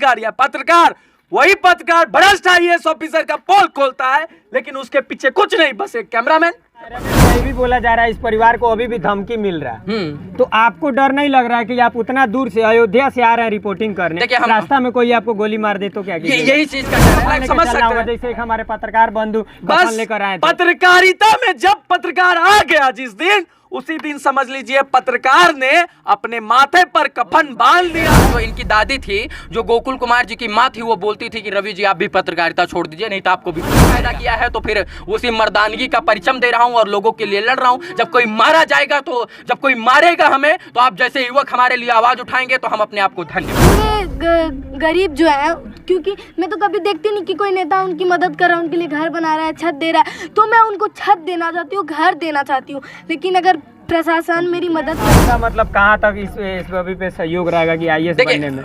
पत्रकार या पत्रकार, वही पत्रकार भ्रष्ट IAS ऑफिसर का पोल खोलता है, लेकिन उसके पीछे कुछ नहीं, बस एक कैमरामैन। ये भी बोला जा रहा है इस परिवार को अभी भी धमकी मिल रहा है, तो आपको डर नहीं लग रहा है कि आप उतना दूर से अयोध्या से आ रहे हैं रिपोर्टिंग करने, रास्ता में कोई आपको गोली मार दे तो क्या कीजिएगा? यही चीज का डर है, समझ सकते हैं। जैसे एक हमारे पत्रकार बंधु कफन लेकर आए थे। पत्रकारिता में जब पत्रकार आ गया जिस दिन, उसी दिन समझ लीजिए पत्रकार ने अपने माथे पर कफन बांध दिया। तो इनकी दादी थी, जो गोकुल कुमार जी की माँ थी, वो बोलती थी कि रवि जी आप भी पत्रकारिता छोड़ दीजिए, नहीं तो आपको भी फायदा किया है। तो फिर उसी मर्दानगी का परिचय दे रहा हूँ और लोगों के लिए लड़ रहा हूँ। जब कोई मारा जाएगा, तो जब कोई मारेगा हमें, तो आप जैसे युवक हमारे लिए आवाज उठाएंगे तो हम अपने आप को धन्य। गरीब जो है, क्योंकि मैं तो कभी देखती नहीं कि कोई नेता उनकी मदद कर रहा है, उनके लिए घर बना रहा है, छत दे रहा है, तो मैं उनको छत देना चाहती हूँ, घर देना चाहती हूँ। लेकिन अगर प्रशासन मेरी मदद इसका मतलब कहाँ तक इस अभी पे सहयोग रहेगा कि IAS बनने में?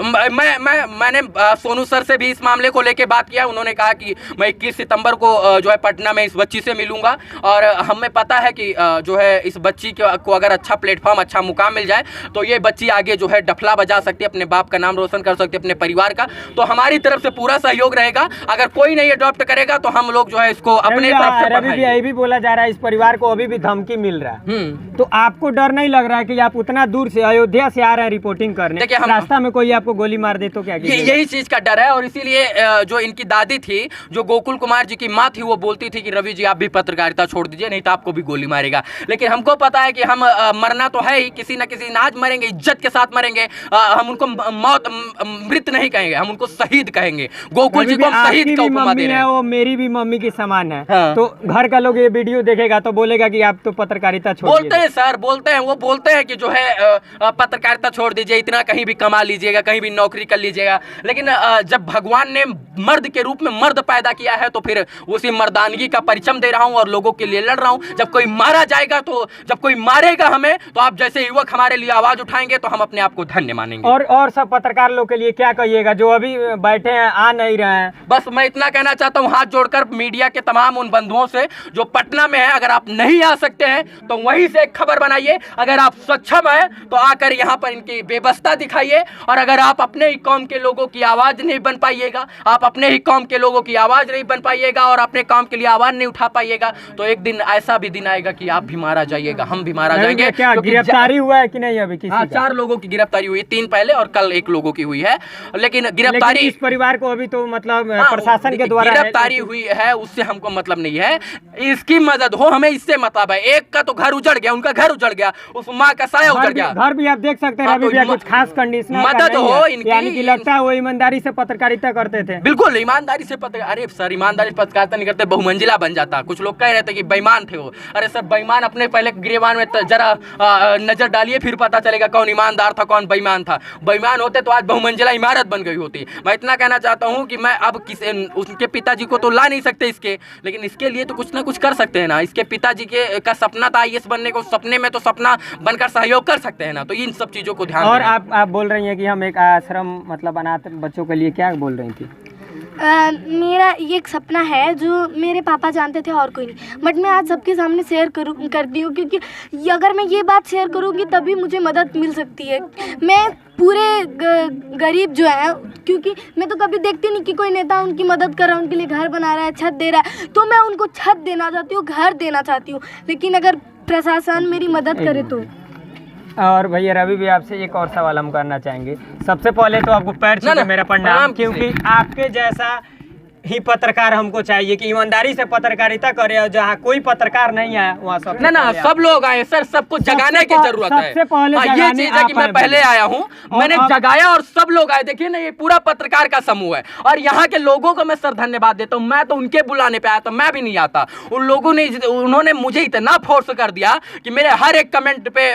मैंने सोनू सर से भी इस मामले को लेके बात किया। उन्होंने कहा कि मैं 21 सितंबर को जो है पटना में इस बच्ची से मिलूंगा, और हमें पता है कि जो है इस बच्ची को अगर अच्छा प्लेटफॉर्म, अच्छा मुकाम मिल जाए, तो ये बच्ची आगे जो है डफला बजा सकती है, अपने बाप का नाम रोशन कर सकती है, अपने परिवार का। तो हमारी तरफ से पूरा सहयोग रहेगा। अगर कोई नहीं अडॉप्ट करेगा तो हम लोग जो है इसको अपने तरफ से रवि, यही भी बोला जा रहा है इस परिवार को अभी भी धमकी मिल रहा है, तो आपको डर नहीं लग रहा है कि आप उतना दूर से अयोध्या से आ रहे हैं रिपोर्टिंग करने, रास्ता में कोई आपको गोली मार दे तो क्या कीजिएगा? यही चीज का डर है। और इसीलिए जो इनकी दादी थी, जो गोकुल कुमार जी की माँ थी, वो बोलती थी कि रवि जी आप भी पत्रकारिता छोड़ दीजिए, नहीं तो आपको भी गोली मारेगा। लेकिन हमको पता है कि हम मरना तो है ही, किसी न किसी दिन आज मरेंगे, इज्जत के साथ मरेंगे। हम उनको मृत नहीं कहेंगे, हम उनको शहीद कहेंगे। गोकुल जी को हम शहीद का उपमा दे रहे हैं। वो मेरी भी मम्मी की समान है, तो घर का लोग ये वीडियो देखेगा तो बोलेगा कि आप तो पत्रकारिता छोड़ बोलते हैं सर, बोलते हैं, वो बोलते हैं कि जो है पत्रकारिता छोड़ दीजिए, इतना कहीं भी कमा लीजिएगा, कहीं भी नौकरी कर लीजिएगा। लेकिन जब भगवान ने मर्द के रूप में मर्द पैदा किया है, तो फिर उसी मर्दानगी का परिचय दे रहा हूँ और लोगों के लिए लड़ रहा हूँ। जब कोई मारा जाएगा, तो जब कोई मारेगा हमें, तो आप जैसे युवक हमारे लिए आवाज उठाएंगे तो हम अपने आप को धन्य मानेंगे। और सब पत्रकार लोग के लिए क्या कहिएगा जो अभी बैठे हैं, आ नहीं रहे हैं? बस मैं इतना कहना चाहता हूँ, हाथ जोड़कर मीडिया के तमाम उन बंधुओं से जो पटना में है, अगर आप नहीं आ सकते हैं तो वहीं से एक खबर बनाइए। अगर आप सक्षम है तो आकर यहाँ पर इनकी व्यवस्था दिखाइए। और अगर आप अपने ही कौम के लोगों की आवाज नहीं बन पाइएगा, आप अपने ही कौम के लोगों की आवाज नहीं बन पाइएगा और अपने काम के लिए आवाज नहीं उठा पाइएगा, तो एक दिन ऐसा भी दिन आएगा कि आप भी मारा जाइएगा, हम भी मारा जाएंगे। क्या गिरफ्तारी हुआ है कि नहीं अभी किसी का? 4 लोगों की गिरफ्तारी हुई, 3 पहले और कल 1 लोगों की हुई है। लेकिन गिरफ्तारी इस परिवार को अभी तो मतलब प्रशासन के द्वारा गिरफ्तारी हुई है, उससे हमको मतलब नहीं है। इसकी मदद हो, हमें इससे मतलब है। एक का तो घर उजड़ गया, उनका घर उजड़ गया, उस माँ का साया उजड़ गया। घर भी आप देख सकते हैं, रवि भैया कुछ खास कंडीशन मदद हो इनकी, यानी कि लगता है वो ईमानदारी से पत्रकारिता करते थे। बिल्कुल ईमानदारी से अरे सर, ईमानदारी से पत्रकारिता नहीं करते, बहुमंजिला बन जाता। कुछ लोग कह रहे थे कि बेईमान थे वो। अरे सर, बेईमान अपने पहले गिरेबान में जरा नजर डालिए, फिर पता चलेगा कौन ईमानदार था, कौन बेईमान था। बेईमान होते तो आज बहुमंजिला इमारत बन गई होती। मैं इतना कहना चाहता हूँ कि मैं अब उनके पिताजी को तो ला नहीं सकते इसके, लेकिन इसके लिए तो कुछ ना कुछ कर सकते हैं ना। इसके पिताजी का सपना था IAS बनने को, सपने में तो सपना बनकर सहयोग कर सकते हैं ना। तो इन सब चीजों को ध्यान। और आप बोल रही हैं कि हम एक आश्रम, मतलब अनाथ बच्चों के लिए, क्या बोल रही थी? मेरा ये एक सपना है जो मेरे पापा जानते थे और कोई नहीं, बट मैं आज सबके सामने शेयर करती हूँ, क्योंकि अगर मैं ये बात शेयर करूँगी तभी मुझे मदद मिल सकती है। मैं पूरे गरीब जो है, क्योंकि मैं तो कभी देखती नहीं कि कोई नेता उनकी मदद कर रहा है, उनके लिए घर बना रहा है, छत दे रहा है, तो मैं उनको छत देना चाहती हूँ, घर देना चाहती हूँ। लेकिन अगर प्रशासन मेरी मदद करे तो। और भैया रवि भी आपसे एक और सवाल हम करना चाहेंगे। सबसे पहले तो आपको पैर छू के मेरा प्रणाम, क्योंकि आपके जैसा ही पत्रकार हमको चाहिए कि ईमानदारी से पत्रकारिता करे, और जहाँ कोई पत्रकार नहीं आया वहाँ सब लोग आए सर, सबको जगाने की जरूरत है। सबसे पहले ये चीज है कि मैं पहले आया हूँ, मैंने जगाया और सब लोग आए। देखिए ना, ये पूरा पत्रकार का समूह है और यहाँ के लोगों को मैं सर धन्यवाद देता हूँ। मैं तो उनके बुलाने पे आया था, मैं भी नहीं आता। उन लोगों ने, उन्होंने मुझे इतना फोर्स कर दिया कि मेरे हर एक कमेंट पे,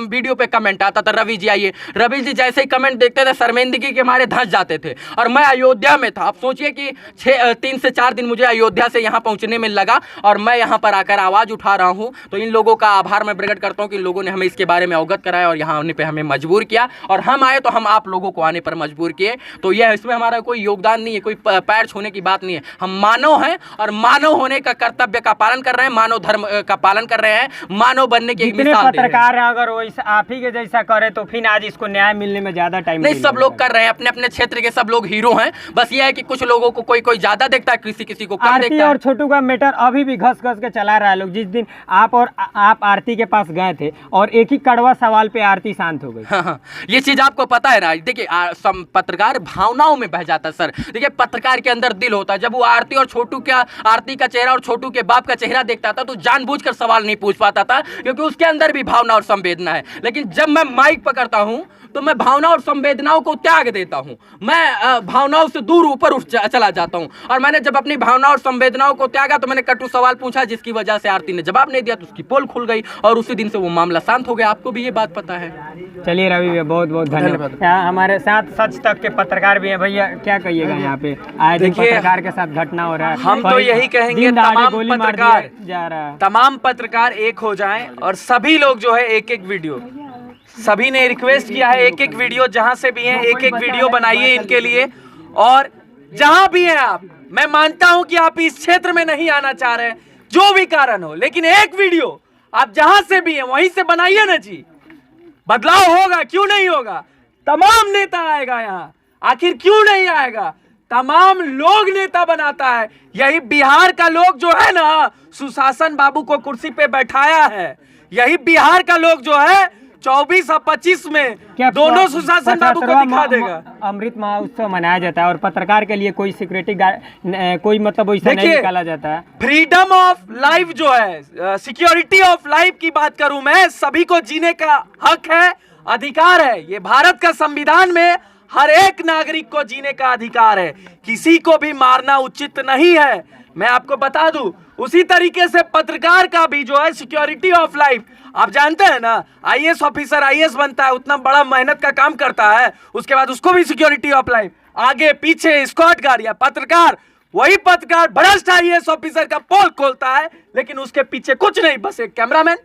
वीडियो पे कमेंट आता था, रवि जी आइए। रवि जी जैसे ही कमेंट देखते थे, शर्मिंदगी के मारे धंस जाते थे। और मैं अयोध्या में था। आप सोचिए कि ये 3 से 4 दिन मुझे अयोध्या से यहाँ पहुँचने में लगा और मैं यहाँ पर आकर आवाज़ उठा रहा हूँ। तो इन लोगों का आभार मैं प्रकट करता हूँ कि इन लोगों ने हमें इसके बारे में अवगत कराया और यहाँ आने पर हमें मजबूर किया, और हम आए तो हम आप लोगों को आने पर मजबूर किए। तो यह इसमें हमारा कोई योगदान नहीं है, कोई पैर छूने की बात नहीं है। हम मानव हैं और मानव होने का कर्तव्य का पालन कर रहे हैं, मानव धर्म का पालन कर रहे हैं, मानव बनने की एक जितने मिसाल दे रहे हैं। पत्रकार हैं अगर वैसा आप ही के जैसा करे तो फिर आज इसको न्याय मिलने में ज्यादा टाइम नहीं, सब लोग कर रहे हैं, अपने अपने क्षेत्र के सब लोग हीरो हैं। बस ये है कि कुछ लोगों को कोई ज्यादा देखता है, किसी किसी को कम आरती देखता है। और छोटू का मैटर अभी भी घस घस के चला रहा है लोग। जिस दिन आप आरती के पास गए थे और एक ही कड़वा सवाल पे आरती शांत हो गई। हाँ, ये चीज आपको पता है ना। देखिए पत्रकार भावनाओं में बह जाता है सर। देखिए पत्रकार के अंदर दिल होता है। जब वो आरती का चेहरा और छोटू के बाप का चेहरा देखता था तो जानबूझकर सवाल नहीं पूछ पाता था, क्योंकि उसके अंदर भी भावना और संवेदना है। लेकिन जब मैं माइक पकड़ता हूं तो मैं भावना और संवेदनाओं को त्याग देता हूं, मैं भावनाओं से दूर ऊपर उठ चला जाता हूं। और मैंने जब अपनी भावना और संवेदनाओं को त्यागा तो मैंने कटु सवाल पूछा, जिसकी वजह से आरती ने जवाब नहीं दिया तो उसकी पोल खुल गई और उसी दिन से वो मामला शांत हो गया। आपको भी ये बात पता है। चलिए रवि भैया बहुत बहुत धन्यवाद। यहाँ हमारे साथ सच तक के पत्रकार भी हैं। भैया क्या कहिएगा यहाँ पे आए दिन देखिए, पत्रकार के साथ घटना हो रहा है। हम तो यही कहेंगे दिन दहाड़े तमाम गोली मार पत्रकार दिया जा रहा है। तमाम पत्रकार एक हो जाएं और सभी लोग जो है एक एक वीडियो, सभी ने रिक्वेस्ट किया है एक एक वीडियो, जहां से भी हैं एक एक वीडियो बनाइए इनके लिए। और जहां भी हैं आप, मैं मानता हूं कि आप इस क्षेत्र में नहीं आना चाह रहे हैं, जो भी कारण हो, लेकिन एक वीडियो आप जहां से भी हैं वहीं से बनाइए ना जी। बदलाव होगा, क्यों नहीं होगा। तमाम नेता आएगा यहाँ, आखिर क्यों नहीं आएगा। तमाम लोग नेता बनाता है। यही बिहार का लोग जो है ना, सुशासन बाबू को कुर्सी पे बैठाया है। यही बिहार का लोग जो है 24 और 25 में दोनों सुशासन बाबू को दिखा देगा। अमृत महोत्सव मनाया जाता है और पत्रकार के लिए कोई सिक्योरिटी कोई मतलब वैसा नहीं निकाला जाता है। फ्रीडम ऑफ लाइफ जो है, सिक्योरिटी ऑफ लाइफ की बात करूं मैं, सभी को जीने का हक है, अधिकार है। ये भारत का संविधान में हर एक नागरिक को जीने का अधिकार है। किसी को भी मारना उचित नहीं है। मैं आपको बता दूं, उसी तरीके से पत्रकार का भी जो है सिक्योरिटी ऑफ लाइफ, आप जानते हैं ना, आईएएस ऑफिसर आईएएस बनता है, उतना बड़ा मेहनत का काम करता है, उसके बाद उसको भी सिक्योरिटी ऑफ लाइफ, आगे पीछे स्क्वाड गार्ड। या पत्रकार, वही पत्रकार भ्रष्ट आईएएस ऑफिसर का पोल खोलता है, लेकिन उसके पीछे कुछ नहीं, बस एक कैमरामैन।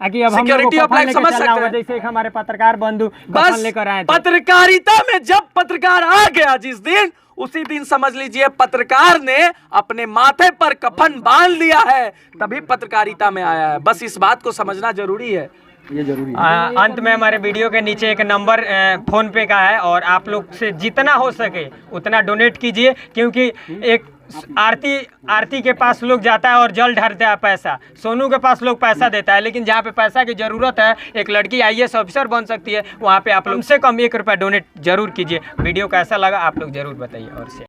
अब हम सिक्योरिटी ऑफ लाइफ समझ सकते हैं। जैसे एक हमारे पत्रकार बंधु बस लेकर आए थे। पत्रकारिता में जब पत्रकार आ गया जिस दिन, उसी दिन समझ लीजिए पत्रकार ने अपने माथे पर कफन बांध लिया है, तभी पत्रकारिता में आया है। बस इस बात को समझना जरूरी है। ये जरूरी है। अंत में हमारे वीडियो के नीचे एक नंबर फोन पे का है और आप लोग से जितना हो सके उतना डोनेट कीजिए, क्योंकि एक आरती के पास लोग जाता है और जल ढारता है पैसा, सोनू के पास लोग पैसा देता है, लेकिन जहाँ पे पैसा की ज़रूरत है, एक लड़की आईएएस ऑफिसर बन सकती है, वहाँ पे आप लोग कम से कम 1 रुपया डोनेट जरूर कीजिए। वीडियो कैसा लगा आप लोग जरूर बताइए और शेयर